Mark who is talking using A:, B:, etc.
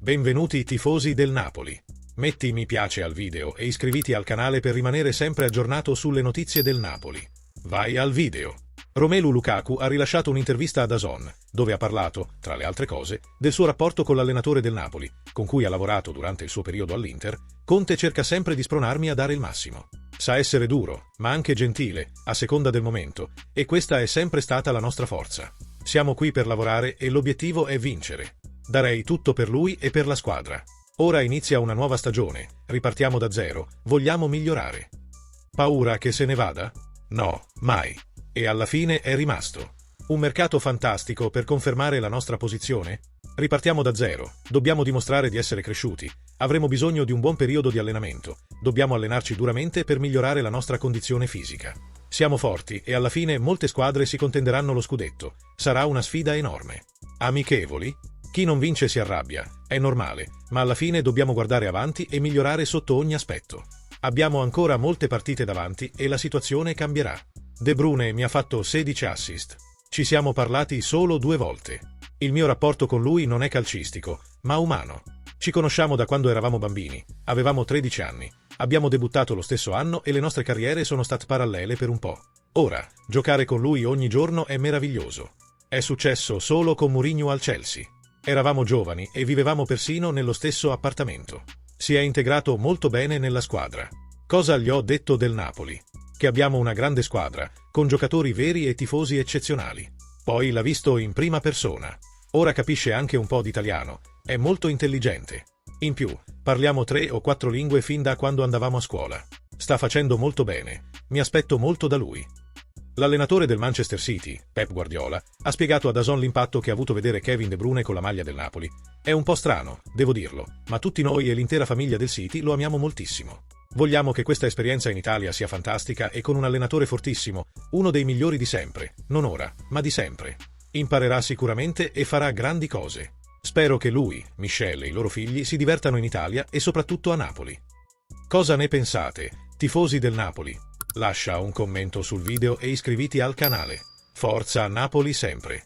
A: Benvenuti tifosi del Napoli. Metti mi piace al video e iscriviti al canale per rimanere sempre aggiornato sulle notizie del Napoli. Vai al video. Romelu Lukaku ha rilasciato un'intervista a DAZN, dove ha parlato, tra le altre cose, del suo rapporto con l'allenatore del Napoli, con cui ha lavorato durante il suo periodo all'Inter. Conte cerca sempre di spronarmi a dare il massimo. Sa essere duro, ma anche gentile, a seconda del momento, e questa è sempre stata la nostra forza. Siamo qui per lavorare e l'obiettivo è vincere. Darei tutto per lui e per la squadra. Ora inizia una nuova stagione, ripartiamo da zero, vogliamo migliorare. Paura che se ne vada? No, mai. E alla fine è rimasto. Un mercato fantastico per confermare la nostra posizione? Ripartiamo da zero, dobbiamo dimostrare di essere cresciuti, avremo bisogno di un buon periodo di allenamento, dobbiamo allenarci duramente per migliorare la nostra condizione fisica. Siamo forti e alla fine molte squadre si contenderanno lo scudetto, sarà una sfida enorme. Amichevoli? Chi non vince si arrabbia, è normale, ma alla fine dobbiamo guardare avanti e migliorare sotto ogni aspetto. Abbiamo ancora molte partite davanti e la situazione cambierà. De Bruyne mi ha fatto 16 assist. Ci siamo parlati solo 2 volte. Il mio rapporto con lui non è calcistico, ma umano. Ci conosciamo da quando eravamo bambini, avevamo 13 anni, abbiamo debuttato lo stesso anno e le nostre carriere sono state parallele per un po'. Ora, giocare con lui ogni giorno è meraviglioso. È successo solo con Mourinho al Chelsea. Eravamo giovani e vivevamo persino nello stesso appartamento. Si è integrato molto bene nella squadra. Cosa gli ho detto del Napoli? Che abbiamo una grande squadra, con giocatori veri e tifosi eccezionali. Poi l'ha visto in prima persona. Ora capisce anche un po' di italiano, è molto intelligente. In più, parliamo 3 o 4 lingue fin da quando andavamo a scuola. Sta facendo molto bene, mi aspetto molto da lui. L'allenatore del Manchester City, Pep Guardiola, ha spiegato a DAZN l'impatto che ha avuto vedere Kevin De Bruyne con la maglia del Napoli. È un po' strano, devo dirlo, ma tutti noi e l'intera famiglia del City lo amiamo moltissimo. Vogliamo che questa esperienza in Italia sia fantastica e con un allenatore fortissimo, uno dei migliori di sempre, non ora, ma di sempre. Imparerà sicuramente e farà grandi cose. Spero che lui, Michelle e i loro figli si divertano in Italia e soprattutto a Napoli. Cosa ne pensate, tifosi del Napoli? Lascia un commento sul video e iscriviti al canale. Forza Napoli sempre!